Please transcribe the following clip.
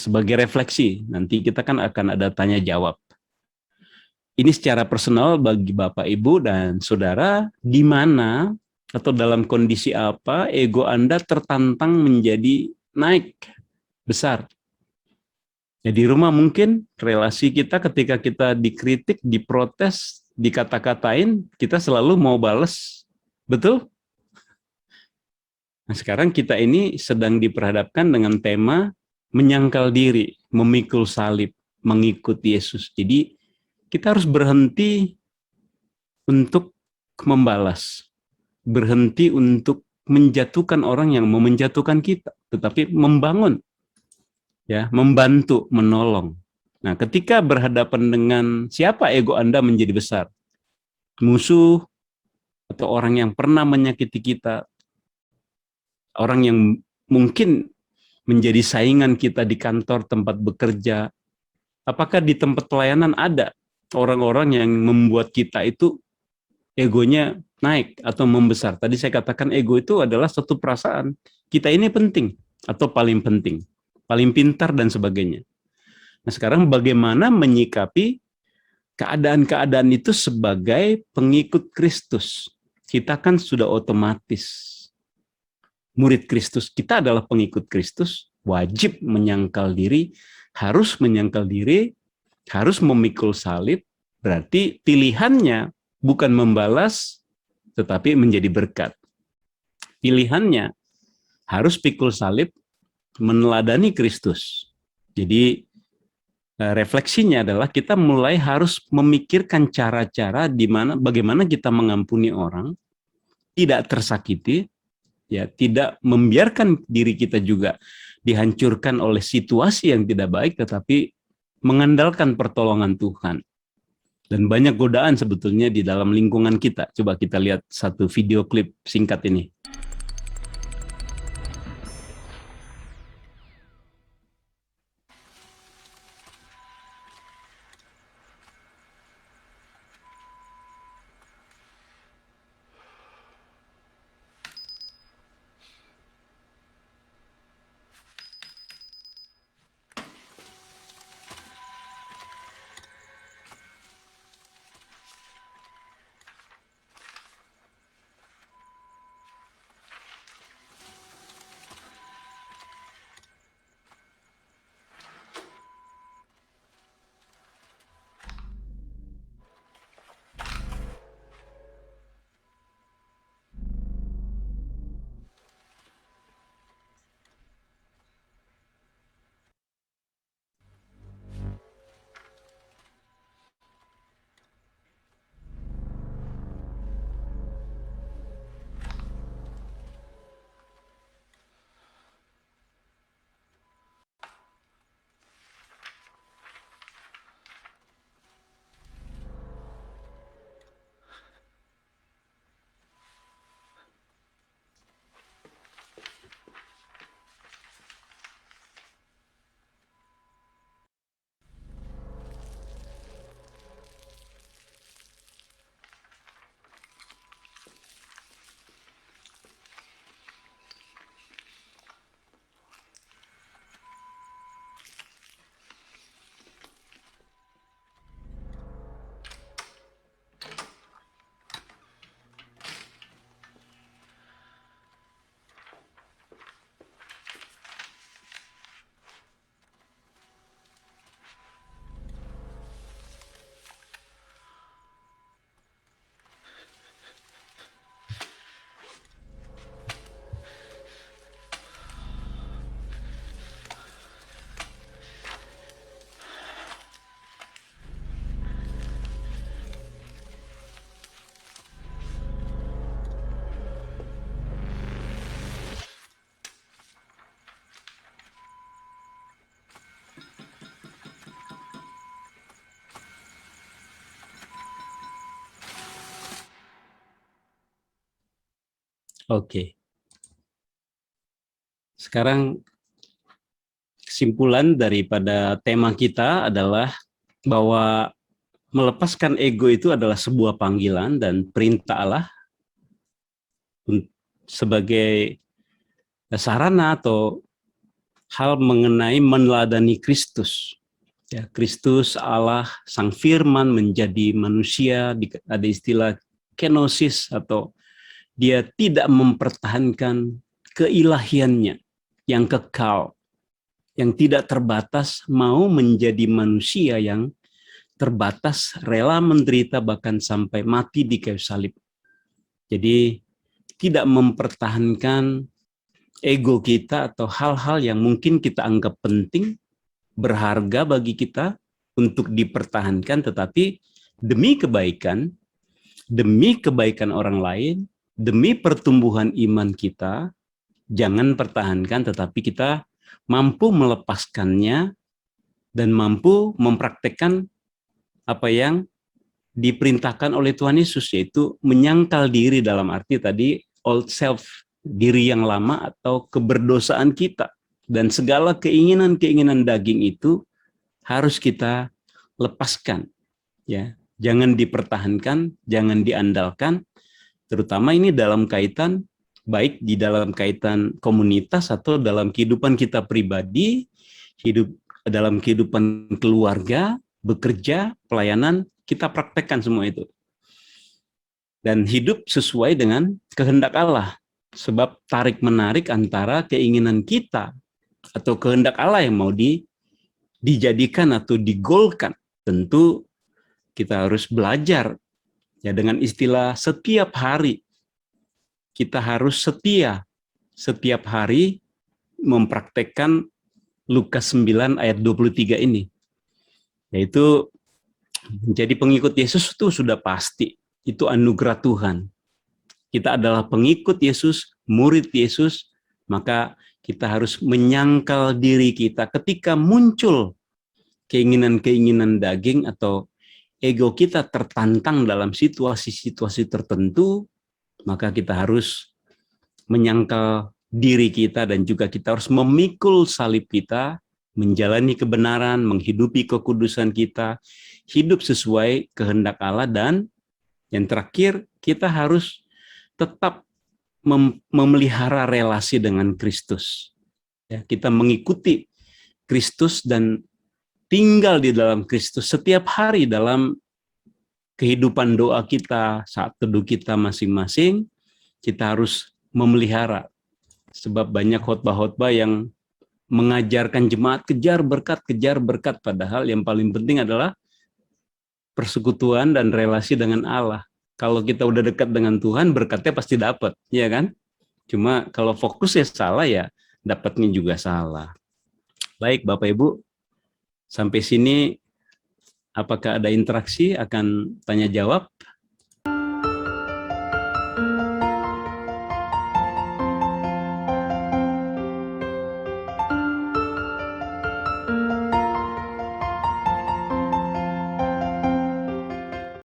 sebagai refleksi, nanti kita kan akan ada tanya jawab. Ini secara personal bagi Bapak, Ibu, dan Saudara, di mana atau dalam kondisi apa ego Anda tertantang menjadi naik, besar. Ya, di rumah mungkin relasi kita ketika kita dikritik, diprotes, dikata-katain, kita selalu mau bales. Betul? Nah, sekarang kita ini sedang diperhadapkan dengan tema menyangkal diri, memikul salib, mengikut Yesus. Jadi kita harus berhenti untuk membalas, berhenti untuk menjatuhkan orang yang mau menjatuhkan kita, tetapi membangun, ya, membantu, menolong. Nah, ketika berhadapan dengan siapa ego Anda menjadi besar, musuh atau orang yang pernah menyakiti kita, orang yang mungkin menjadi saingan kita di kantor, tempat bekerja, apakah di tempat pelayanan ada orang-orang yang membuat kita itu egonya naik atau membesar? Tadi saya katakan ego itu adalah satu perasaan. Kita ini penting atau paling penting, paling pintar dan sebagainya. Nah, sekarang bagaimana menyikapi keadaan-keadaan itu sebagai pengikut Kristus? Kita kan sudah otomatis murid Kristus, kita adalah pengikut Kristus, wajib menyangkal diri, harus menyangkal diri, harus memikul salib, berarti pilihannya bukan membalas, tetapi menjadi berkat. Pilihannya harus pikul salib, meneladani Kristus. Jadi refleksinya adalah kita mulai harus memikirkan cara-cara di mana bagaimana kita mengampuni orang, tidak tersakiti, ya, tidak membiarkan diri kita juga dihancurkan oleh situasi yang tidak baik, tetapi mengandalkan pertolongan Tuhan. Dan banyak godaan sebetulnya di dalam lingkungan kita. Coba kita lihat satu video klip singkat ini. Oke. Sekarang kesimpulan daripada tema kita adalah bahwa melepaskan ego itu adalah sebuah panggilan dan perintah Allah sebagai sarana atau hal mengenai meneladani Kristus. Ya, Kristus Allah Sang Firman menjadi manusia, ada istilah kenosis atau dia tidak mempertahankan keilahiannya yang kekal, yang tidak terbatas, mau menjadi manusia yang terbatas, rela menderita bahkan sampai mati di kayu salib. Jadi tidak mempertahankan ego kita atau hal-hal yang mungkin kita anggap penting, berharga bagi kita untuk dipertahankan, tetapi demi kebaikan orang lain, demi pertumbuhan iman kita, jangan pertahankan, tetapi kita mampu melepaskannya dan mampu mempraktekkan apa yang diperintahkan oleh Tuhan Yesus, yaitu menyangkal diri, dalam arti tadi old self, diri yang lama atau keberdosaan kita. Dan segala keinginan-keinginan daging itu harus kita lepaskan. Ya, jangan dipertahankan, jangan diandalkan, terutama ini dalam kaitan, baik di dalam kaitan komunitas atau dalam kehidupan kita pribadi, dalam kehidupan keluarga, bekerja, pelayanan, kita praktekkan semua itu. Dan hidup sesuai dengan kehendak Allah. Sebab tarik-menarik antara keinginan kita atau kehendak Allah yang mau dijadikan atau digolkan. Tentu kita harus belajar. Ya, dengan istilah setiap hari, kita harus setia. Setiap hari mempraktekkan Lukas 9 ayat 23 ini. Yaitu menjadi pengikut Yesus itu sudah pasti. Itu anugerah Tuhan. Kita adalah pengikut Yesus, murid Yesus, maka kita harus menyangkal diri kita ketika muncul keinginan-keinginan daging atau ego kita tertantang dalam situasi-situasi tertentu, maka kita harus menyangkal diri kita dan juga kita harus memikul salib kita, menjalani kebenaran, menghidupi kekudusan kita, hidup sesuai kehendak Allah, dan yang terakhir kita harus tetap memelihara relasi dengan Kristus. Ya, kita mengikuti Kristus dan tinggal di dalam Kristus setiap hari dalam kehidupan doa kita, saat teduh kita masing-masing, kita harus memelihara. Sebab banyak khotbah-khotbah yang mengajarkan jemaat kejar berkat, padahal yang paling penting adalah persekutuan dan relasi dengan Allah. Kalau kita udah dekat dengan Tuhan, berkatnya pasti dapat, ya kan? Cuma kalau fokusnya salah, ya dapatnya juga salah. Baik, Bapak Ibu, sampai sini apakah ada interaksi, akan tanya jawab?